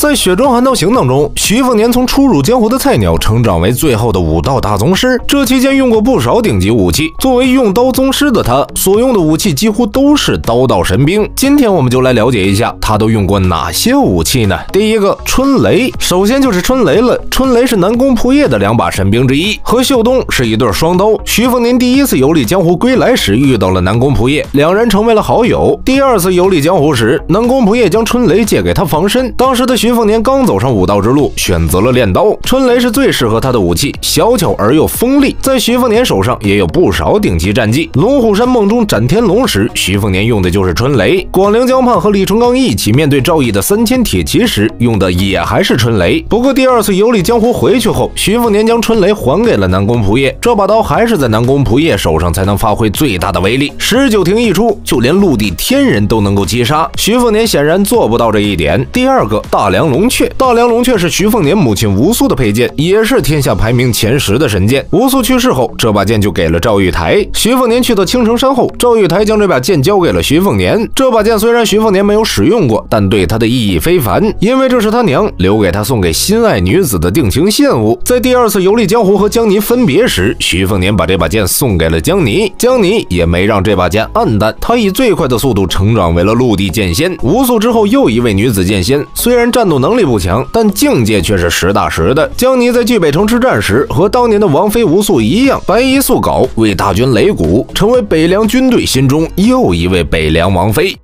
在《雪中悍刀行》当中，徐凤年从初入江湖的菜鸟成长为最后的武道大宗师，这期间用过不少顶级武器。作为用刀宗师的他，所用的武器几乎都是刀道神兵。今天我们就来了解一下他都用过哪些武器呢？第一个，春雷。首先就是春雷了。春雷是南宫仆夜的2把神兵之一，和秀东是一对双刀。徐凤年第一次游历江湖归来时遇到了南宫仆夜，两人成为了好友。第二次游历江湖时，南宫仆夜将春雷借给他防身。当时的徐凤年刚走上武道之路，选择了练刀。春雷是最适合他的武器，小巧而又锋利，在徐凤年手上也有不少顶级战绩。龙虎山梦中斩天龙时，徐凤年用的就是春雷。广陵江畔和李成刚一起面对赵毅的3000铁骑时，用的也还是春雷。不过第二次游历江湖回去后，徐凤年将春雷还给了南宫仆夜，这把刀还是在南宫仆夜手上才能发挥最大的威力。19庭一出，就连陆地天人都能够击杀，徐凤年显然做不到这一点。第二个，大梁龙阙。大梁龙阙是徐凤年母亲吴素的佩剑，也是天下排名前10的神剑。吴素去世后，这把剑就给了赵玉台。徐凤年去到青城山后，赵玉台将这把剑交给了徐凤年。这把剑虽然徐凤年没有使用过，但对他的意义非凡，因为这是他娘留给他送给心爱女子的定情信物。在第二次游历江湖和江泥分别时，徐凤年把这把剑送给了江泥，江泥也没让这把剑黯淡，他以最快的速度成长为了陆地剑仙。吴素之后又一位女子剑仙，虽然战斗能力不强，但境界却是实打实的。江泥在聚北城之战时，和当年的王妃吴素一样，白衣素稿为大军擂鼓，成为北凉军队心中又一位北凉王妃。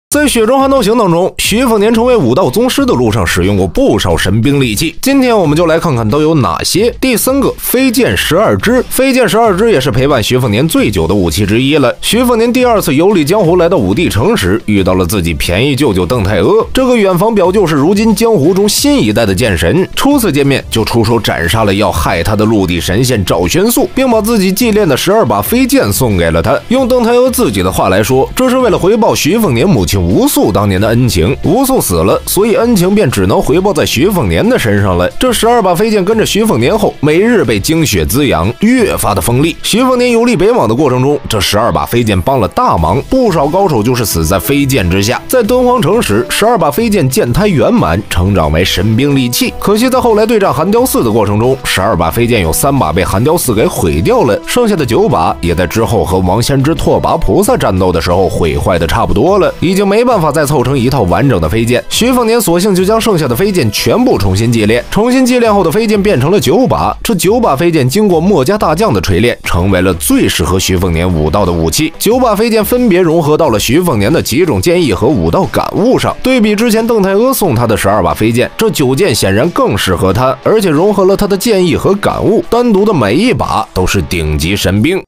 在《雪中悍刀行》当中，徐凤年成为武道宗师的路上使用过不少神兵利器。今天我们就来看看都有哪些。第三个，飞剑12支。飞剑12支也是陪伴徐凤年最久的武器之一了。徐凤年第二次游历江湖来到武帝城时，遇到了自己便宜舅舅邓太阿，这个远房表舅是如今江湖中新一代的剑神。初次见面就出手斩杀了要害他的陆地神仙赵玄素，并把自己祭炼的12把飞剑送给了他。用邓太阿自己的话来说，这是为了回报徐凤年母亲吴素当年的恩情。吴素死了，所以恩情便只能回报在徐凤年的身上了。这12把飞剑跟着徐凤年后，每日被精血滋养，越发的锋利。徐凤年游历北往的过程中，这12把飞剑帮了大忙，不少高手就是死在飞剑之下。在敦煌城时，12把飞剑剑胎圆满，成长为神兵利器。可惜在后来对战寒雕寺的过程中，12把飞剑有3把被寒雕寺给毁掉了，剩下的9把也在之后和王仙芝拓跋菩萨战斗的时候毁坏的差不多了，已经没办法再凑成一套完整的飞剑。徐凤年索性就将剩下的飞剑全部重新祭炼，重新祭炼后的飞剑变成了9把。这9把飞剑经过墨家大将的锤炼，成为了最适合徐凤年武道的武器。9把飞剑分别融合到了徐凤年的几种剑意和武道感悟上。对比之前邓太阿送他的12把飞剑，这9剑显然更适合他，而且融合了他的剑意和感悟，单独的每一把都是顶级神兵。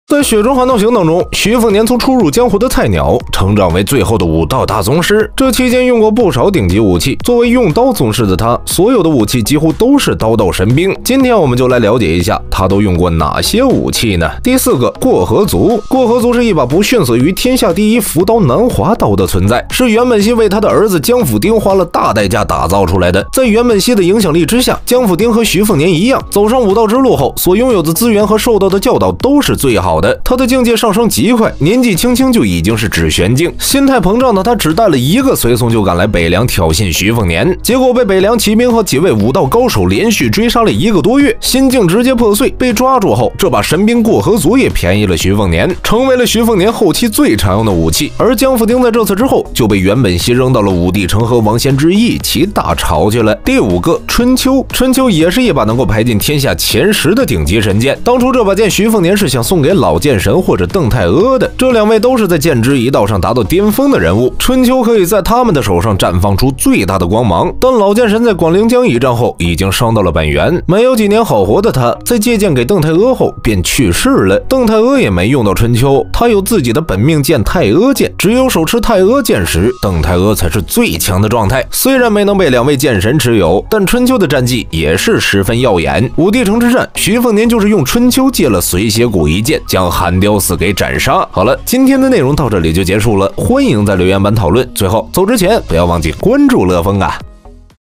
在《雪中悍刀行》当中，徐凤年从初入江湖的菜鸟成长为最后的武道大宗师，这期间用过不少顶级武器。作为用刀宗师的他，所有的武器几乎都是刀道神兵。今天我们就来了解一下他都用过哪些武器呢？第4个，过河族。过河族是一把不逊色于天下第一伏刀南华刀的存在，是袁本熙为他的儿子江府丁花了大代价打造出来的。在袁本熙的影响力之下，江府丁和徐凤年一样，走上武道之路后，所拥有的资源和受到的教导都是最好的。他的境界上升极快，年纪轻轻就已经是指玄境。心态膨胀的他只带了1个随从就赶来北凉挑衅徐凤年，结果被北凉骑兵和几位武道高手连续追杀了1个多月，心境直接破碎。被抓住后，这把神兵过河族也便宜了徐凤年，成为了徐凤年后期最常用的武器。而江府丁在这次之后就被袁本熙扔到了武帝城和王仙芝一起大潮去了。第5个，春秋。春秋也是一把能够排进天下前10的顶级神剑。当初这把剑徐凤年是想送给老剑神或者邓太阿的，这2位都是在剑之一道上达到巅峰的人物，春秋可以在他们的手上绽放出最大的光芒。但老剑神在广陵江一战后已经伤到了本源，没有几年好活的他，在借剑给邓太阿后便去世了。邓太阿也没用到春秋，他有自己的本命剑太阿剑，只有手持太阿剑时，邓太阿才是最强的状态。虽然没能被2位剑神持有，但春秋的战绩也是十分耀眼。武帝城之战，徐凤年就是用春秋借了随血骨一剑，将寒雕寺给斩杀。好了，今天的内容到这里就结束了，欢迎在留言板讨论。最后走之前不要忘记关注乐风啊。